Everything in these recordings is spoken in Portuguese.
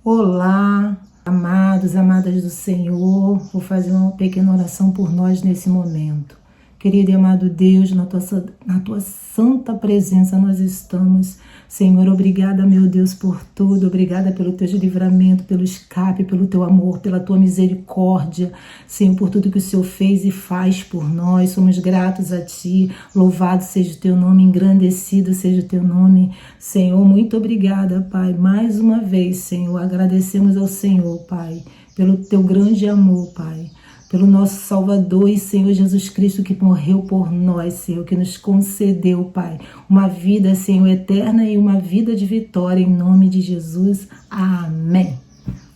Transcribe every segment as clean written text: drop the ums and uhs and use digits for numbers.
Olá, amados, amadas do Senhor. Vou fazer uma pequena oração por nós nesse momento. Querido e amado Deus, na tua santa presença nós estamos. Senhor, obrigada, meu Deus, por tudo. Obrigada pelo teu livramento, pelo escape, pelo teu amor, pela tua misericórdia. Senhor, por tudo que o Senhor fez e faz por nós. Somos gratos a Ti. Louvado seja o Teu nome, engrandecido seja o Teu nome. Senhor, muito obrigada, Pai. Mais uma vez, Senhor, agradecemos ao Senhor, Pai, pelo Teu grande amor, Pai. Pelo nosso Salvador e Senhor Jesus Cristo que morreu por nós, Senhor, que nos concedeu, Pai, uma vida, Senhor, eterna e uma vida de vitória, em nome de Jesus. Amém.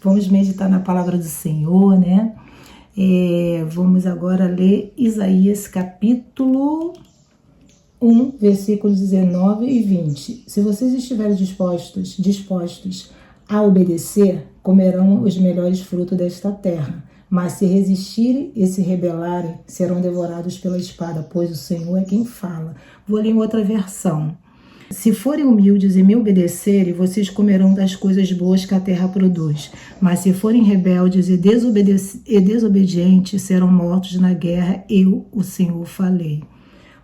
Vamos meditar na palavra do Senhor, né? Vamos agora ler Isaías capítulo 1, versículos 19 e 20. Se vocês estiverem dispostos a obedecer, comerão os melhores frutos desta terra. Mas se resistirem e se rebelarem, serão devorados pela espada, pois o Senhor é quem fala. Vou ler em outra versão. Se forem humildes e me obedecerem, vocês comerão das coisas boas que a terra produz. Mas se forem rebeldes e desobedientes, serão mortos na guerra. Eu, o Senhor, falei.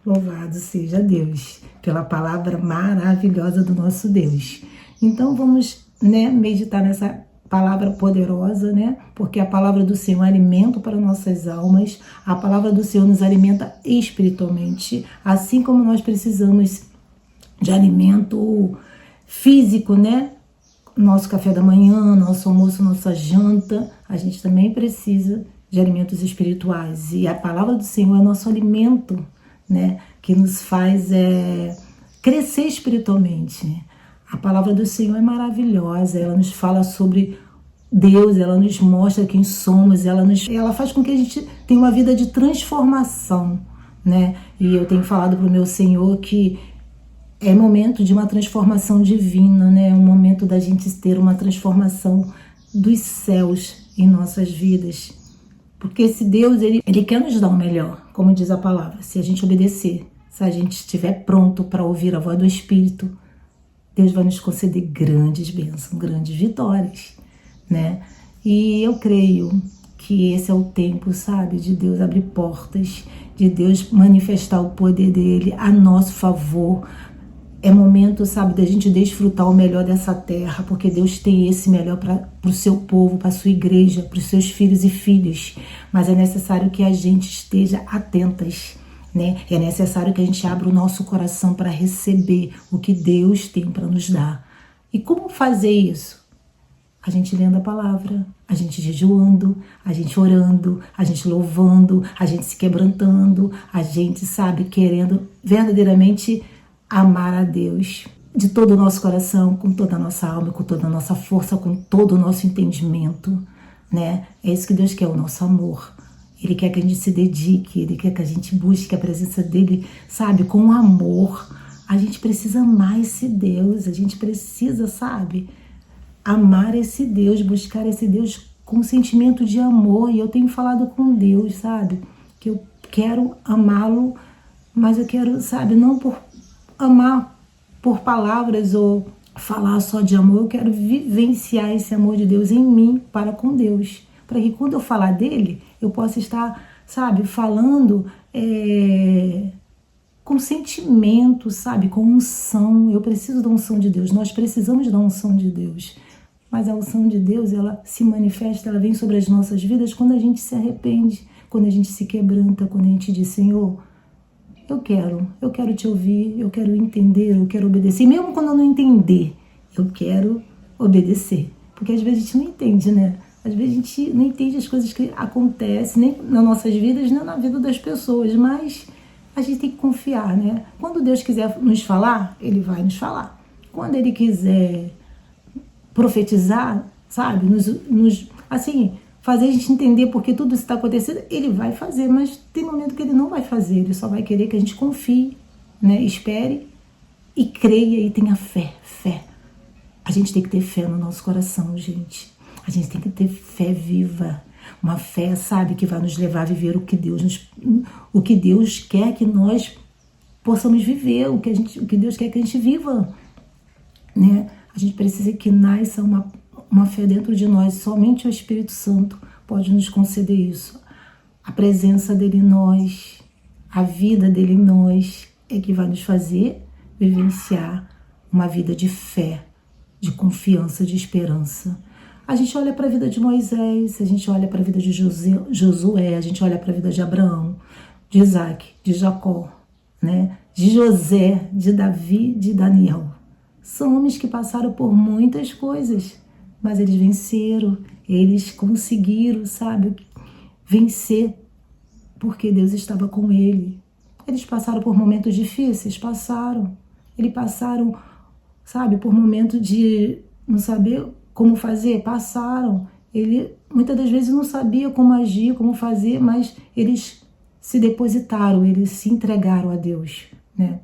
Louvado seja Deus pela palavra maravilhosa do nosso Deus. Então vamos, meditar nessa palavra poderosa, Porque a palavra do Senhor é alimento para nossas almas, a palavra do Senhor nos alimenta espiritualmente, assim como nós precisamos de alimento físico, Nosso café da manhã, nosso almoço, nossa janta, a gente também precisa de alimentos espirituais. E a palavra do Senhor é nosso alimento, Que nos faz crescer espiritualmente. A palavra do Senhor é maravilhosa, ela nos fala sobre Deus, ela nos mostra quem somos, ela faz com que a gente tenha uma vida de transformação, E eu tenho falado para o meu Senhor que é momento de uma transformação divina, É um momento da gente ter uma transformação dos céus em nossas vidas. Porque esse Deus, ele quer nos dar o melhor, como diz a palavra, se a gente obedecer, se a gente estiver pronto para ouvir a voz do Espírito, Deus vai nos conceder grandes bênçãos, grandes vitórias, E eu creio que esse é o tempo, de Deus abrir portas, de Deus manifestar o poder dele a nosso favor. É momento, da gente desfrutar o melhor dessa terra, porque Deus tem esse melhor para o seu povo, para a sua igreja, para os seus filhos e filhas. Mas é necessário que a gente esteja atentas, É necessário que a gente abra o nosso coração para receber o que Deus tem para nos dar. E como fazer isso? A gente lendo a palavra, a gente jejuando, a gente orando, a gente louvando, a gente se quebrantando, a gente, querendo verdadeiramente amar a Deus de todo o nosso coração, com toda a nossa alma, com toda a nossa força, com todo o nosso entendimento, É isso que Deus quer, o nosso amor. Ele quer que a gente se dedique, Ele quer que a gente busque a presença dEle, com amor. A gente precisa amar esse Deus, a gente precisa, amar esse Deus, buscar esse Deus com sentimento de amor. E eu tenho falado com Deus, que eu quero amá-lo, mas eu quero, não por amar por palavras ou falar só de amor, eu quero vivenciar esse amor de Deus em mim para com Deus. Para que quando eu falar dele, eu possa estar, falando com sentimento, com unção. Eu preciso da unção de Deus, nós precisamos da unção de Deus. Mas a unção de Deus, ela se manifesta, ela vem sobre as nossas vidas quando a gente se arrepende, quando a gente se quebranta, quando a gente diz, Senhor, eu quero te ouvir, eu quero entender, eu quero obedecer. E mesmo quando eu não entender, eu quero obedecer. Porque às vezes a gente não entende, Às vezes a gente não entende as coisas que acontecem, nem nas nossas vidas, nem na vida das pessoas, mas a gente tem que confiar, Quando Deus quiser nos falar, Ele vai nos falar. Quando Ele quiser profetizar, fazer a gente entender porque tudo isso está acontecendo, Ele vai fazer, mas tem momento que Ele não vai fazer, Ele só vai querer que a gente confie, Espere e creia e tenha fé. A gente tem que ter fé no nosso coração, gente. A gente tem que ter fé viva, uma fé, que vai nos levar a viver o que Deus quer que nós possamos viver, o que Deus quer que a gente viva, A gente precisa que nasça uma fé dentro de nós. Somente o Espírito Santo pode nos conceder isso. A presença dele em nós, a vida dele em nós é que vai nos fazer vivenciar uma vida de fé, de confiança, de esperança. A gente olha para a vida de Moisés, a gente olha para a vida de Josué, a gente olha para a vida de Abraão, de Isaac, de Jacó, né? De José, de Davi, de Daniel. São homens que passaram por muitas coisas, mas eles venceram, eles conseguiram, sabe, vencer, porque Deus estava com ele. Eles passaram por momentos difíceis, passaram. Eles passaram, sabe, por momentos de não saber como fazer, passaram. Ele muitas das vezes não sabia como agir, como fazer, mas eles se depositaram, eles se entregaram a Deus, né?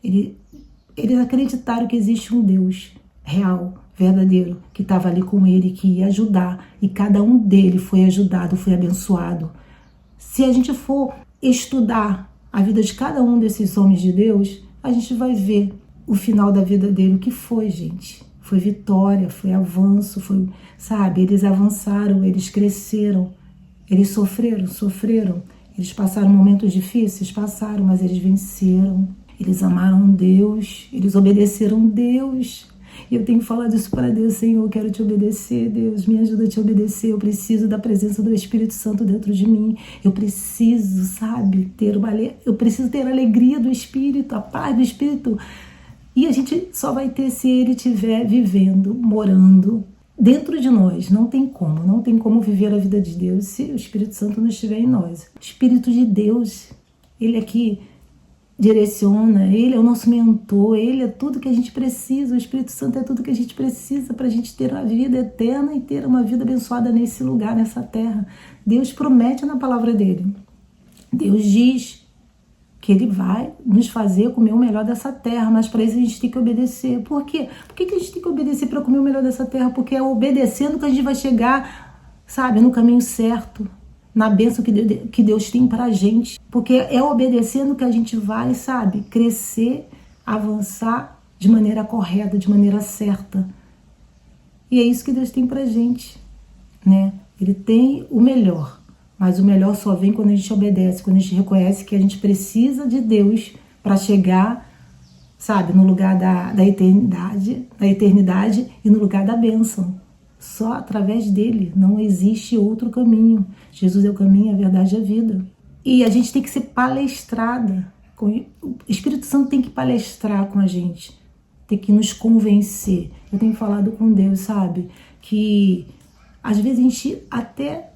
Eles acreditaram que existe um Deus real, verdadeiro, que estava ali com ele, que ia ajudar, e cada um deles foi ajudado, foi abençoado. Se a gente for estudar a vida de cada um desses homens de Deus, a gente vai ver o final da vida dele, o que foi, gente. Foi vitória, foi avanço, foi, sabe, eles avançaram, eles cresceram, eles sofreram, eles passaram momentos difíceis, passaram, mas eles venceram, eles amaram Deus, eles obedeceram Deus. E eu tenho falado isso para Deus: Senhor, eu quero te obedecer, Deus, me ajuda a te obedecer, eu preciso da presença do Espírito Santo dentro de mim, eu preciso, sabe, eu preciso ter a alegria do Espírito, a paz do Espírito. E a gente só vai ter se ele estiver vivendo, morando dentro de nós. Não tem como viver a vida de Deus se o Espírito Santo não estiver em nós. O Espírito de Deus, ele é que direciona, ele é o nosso mentor, ele é tudo que a gente precisa, o Espírito Santo é tudo que a gente precisa para a gente ter uma vida eterna e ter uma vida abençoada nesse lugar, nessa terra. Deus promete na palavra dele. Deus diz que ele vai nos fazer comer o melhor dessa terra, mas para isso a gente tem que obedecer. Por quê? Por que a gente tem que obedecer para comer o melhor dessa terra? Porque é obedecendo que a gente vai chegar, sabe, no caminho certo, na bênção que Deus tem pra gente. Porque é obedecendo que a gente vai, sabe, crescer, avançar de maneira correta, de maneira certa. E é isso que Deus tem pra gente, né? Ele tem o melhor, mas o melhor só vem quando a gente obedece, quando a gente reconhece que a gente precisa de Deus para chegar, sabe, no lugar da eternidade e no lugar da bênção. Só através dele, não existe outro caminho. Jesus é o caminho, a verdade e a vida. E a gente tem que ser palestrada. O Espírito Santo tem que palestrar com a gente, tem que nos convencer. Eu tenho falado com Deus, sabe, que às vezes a gente até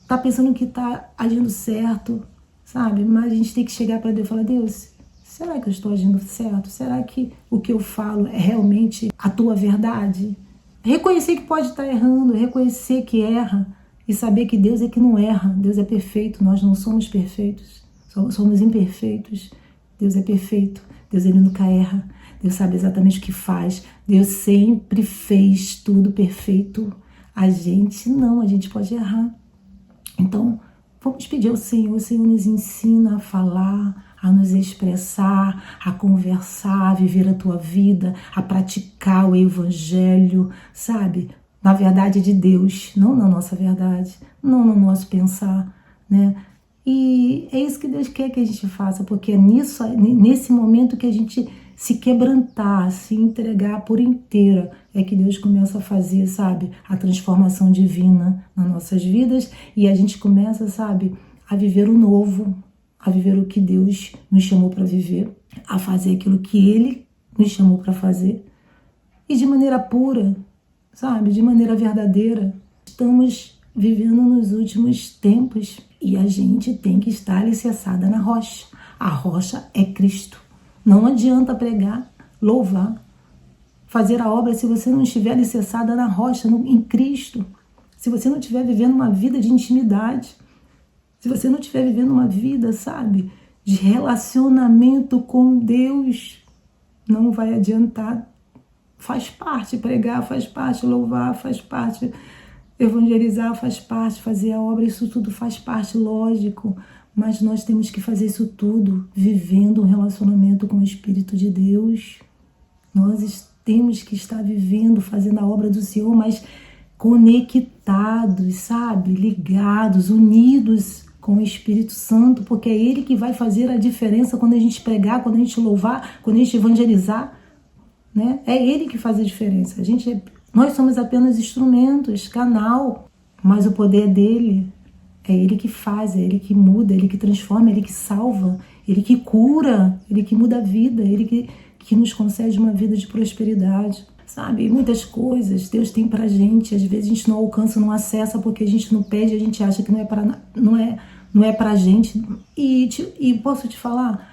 tá pensando que tá agindo certo, sabe, mas a gente tem que chegar para Deus e falar: Deus, será que eu estou agindo certo? Será que o que eu falo é realmente a tua verdade? Reconhecer que pode estar errando, reconhecer que erra e saber que Deus é que não erra. Deus é perfeito, nós não somos perfeitos, somos imperfeitos. Deus é perfeito, Deus ele nunca erra, Deus sabe exatamente o que faz, Deus sempre fez tudo perfeito. A gente não, a gente pode errar. Então, vamos pedir ao Senhor, o Senhor nos ensina a falar, a nos expressar, a conversar, a viver a tua vida, a praticar o Evangelho, sabe? Na verdade de Deus, não na nossa verdade, não no nosso pensar, né? E é isso que Deus quer que a gente faça, porque é nesse momento que a gente se quebrantar, se entregar por inteira, é que Deus começa a fazer, sabe, a transformação divina nas nossas vidas e a gente começa, sabe, a viver o novo, a viver o que Deus nos chamou para viver, a fazer aquilo que Ele nos chamou para fazer e de maneira pura, sabe, de maneira verdadeira. Estamos vivendo nos últimos tempos e a gente tem que estar alicerçada na rocha. A rocha é Cristo. Não adianta pregar, louvar, fazer a obra se você não estiver alicerçada na rocha, em Cristo. Se você não estiver vivendo uma vida de intimidade, se você não estiver vivendo uma vida, sabe, de relacionamento com Deus, não vai adiantar. Faz parte pregar, faz parte louvar, faz parte evangelizar, faz parte fazer a obra, isso tudo faz parte, lógico. Mas nós temos que fazer isso tudo vivendo um relacionamento com o Espírito de Deus. Nós temos que estar vivendo, fazendo a obra do Senhor, mas conectados, sabe? Ligados, unidos com o Espírito Santo, porque é Ele que vai fazer a diferença quando a gente pregar, quando a gente louvar, quando a gente evangelizar, né? É Ele que faz a diferença. Nós somos apenas instrumentos, canal, mas o poder dele é Ele que faz, é Ele que muda, é Ele que transforma, é Ele que salva, Ele que cura, Ele que muda a vida, Ele que nos concede uma vida de prosperidade. Sabe, muitas coisas Deus tem pra gente, às vezes a gente não alcança, não acessa porque a gente não pede, a gente acha que não é pra gente. E posso te falar,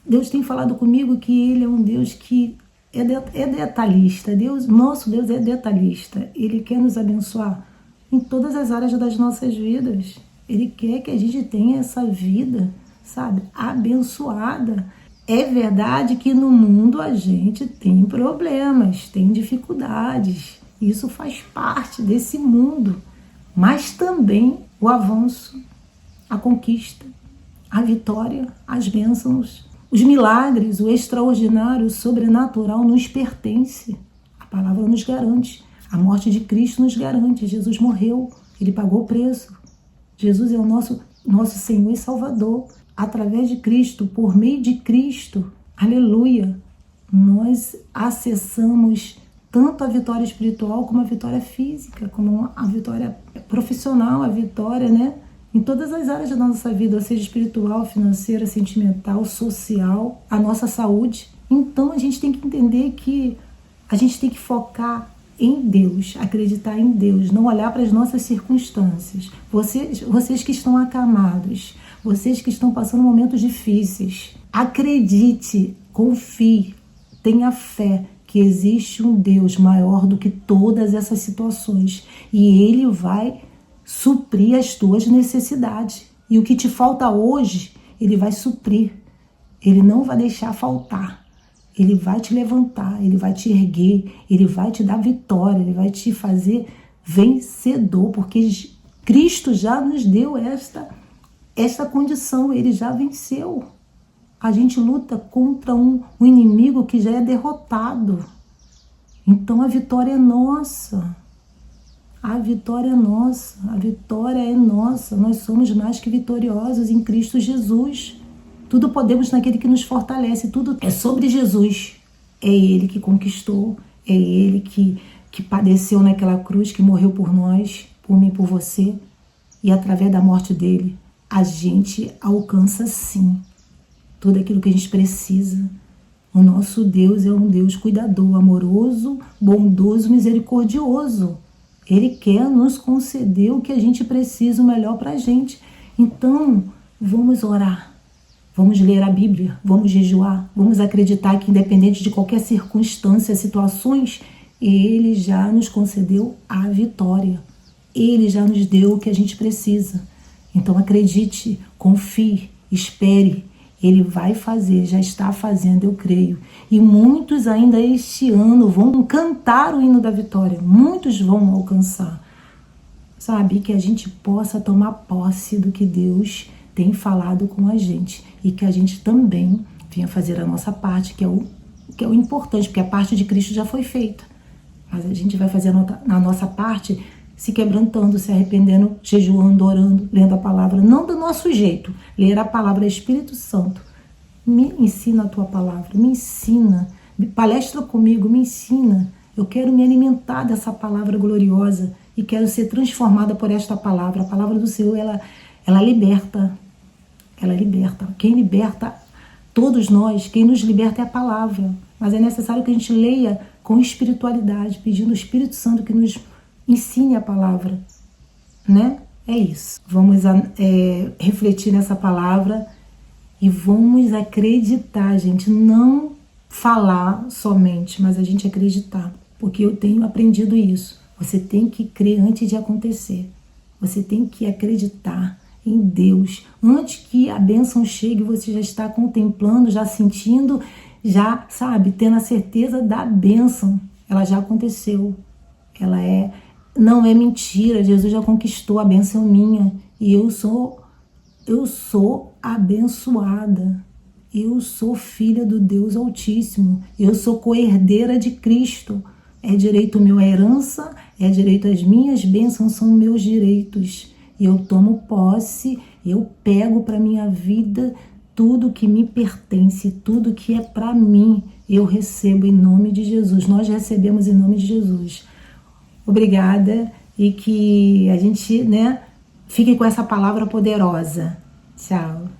Deus tem falado comigo que Ele é um Deus que é detalhista. Nosso Deus é detalhista. Ele quer nos abençoar em todas as áreas das nossas vidas. Ele quer que a gente tenha essa vida, sabe, abençoada. É verdade que no mundo a gente tem problemas, tem dificuldades. Isso faz parte desse mundo. Mas também o avanço, a conquista, a vitória, as bênçãos, os milagres, o extraordinário, o sobrenatural nos pertence. A palavra nos garante. A morte de Cristo nos garante. Jesus morreu, Ele pagou o preço. Jesus é o nosso Senhor e Salvador. Através de Cristo, por meio de Cristo, aleluia, nós acessamos tanto a vitória espiritual como a vitória física, como a vitória profissional, a vitória, né, em todas as áreas da nossa vida, seja espiritual, financeira, sentimental, social, a nossa saúde. Então a gente tem que entender que a gente tem que focar em Deus, acreditar em Deus, não olhar para as nossas circunstâncias. Vocês que estão acamados, vocês que estão passando momentos difíceis, acredite, confie, tenha fé que existe um Deus maior do que todas essas situações e Ele vai suprir as tuas necessidades. E o que te falta hoje, Ele vai suprir. Ele não vai deixar faltar. Ele vai te levantar, Ele vai te erguer, Ele vai te dar vitória, Ele vai te fazer vencedor, porque Cristo já nos deu esta condição, Ele já venceu. A gente luta contra um inimigo que já é derrotado. Então a vitória é nossa. A vitória é nossa, a vitória é nossa. Nós somos mais que vitoriosos em Cristo Jesus. Tudo podemos naquele que nos fortalece, tudo é sobre Jesus. É Ele que conquistou, é Ele que padeceu naquela cruz, que morreu por nós, por mim e por você. E através da morte dele, a gente alcança sim tudo aquilo que a gente precisa. O nosso Deus é um Deus cuidador, amoroso, bondoso, misericordioso. Ele quer nos conceder o que a gente precisa, o melhor pra gente. Então, vamos orar. Vamos ler a Bíblia, vamos jejuar, vamos acreditar que independente de qualquer circunstância, situações, Ele já nos concedeu a vitória. Ele já nos deu o que a gente precisa. Então acredite, confie, espere. Ele vai fazer, já está fazendo, eu creio. E muitos ainda este ano vão cantar o hino da vitória. Muitos vão alcançar. Sabe, que a gente possa tomar posse do que Deus tem falado com a gente e que a gente também venha fazer a nossa parte, que é o importante, porque a parte de Cristo já foi feita. Mas a gente vai fazer a nossa parte se quebrantando, se arrependendo, jejuando, orando, lendo a palavra, não do nosso jeito. Ler a palavra, Espírito Santo, me ensina a tua palavra, me ensina, palestra comigo, me ensina. Eu quero me alimentar dessa palavra gloriosa e quero ser transformada por esta palavra. A palavra do Senhor, ela liberta. Ela liberta. Quem liberta todos nós, quem nos liberta é a palavra. Mas é necessário que a gente leia com espiritualidade, pedindo ao Espírito Santo que nos ensine a palavra, né? É isso. Vamos refletir nessa palavra e vamos acreditar, gente. Não falar somente, mas a gente acreditar. Porque eu tenho aprendido isso. Você tem que crer antes de acontecer. Você tem que acreditar em Deus. Antes que a bênção chegue, você já está contemplando, já sentindo, já, sabe, tendo a certeza da bênção. Ela já aconteceu. Não é mentira. Jesus já conquistou, a bênção minha. E eu sou abençoada. Eu sou filha do Deus Altíssimo. Eu sou co-herdeira de Cristo. É direito meu, é herança, é direito, as minhas bênçãos são meus direitos. Eu tomo posse, eu pego para minha vida tudo que me pertence, tudo que é para mim, eu recebo em nome de Jesus. Nós recebemos em nome de Jesus. Obrigada e que a gente, fique com essa palavra poderosa. Tchau.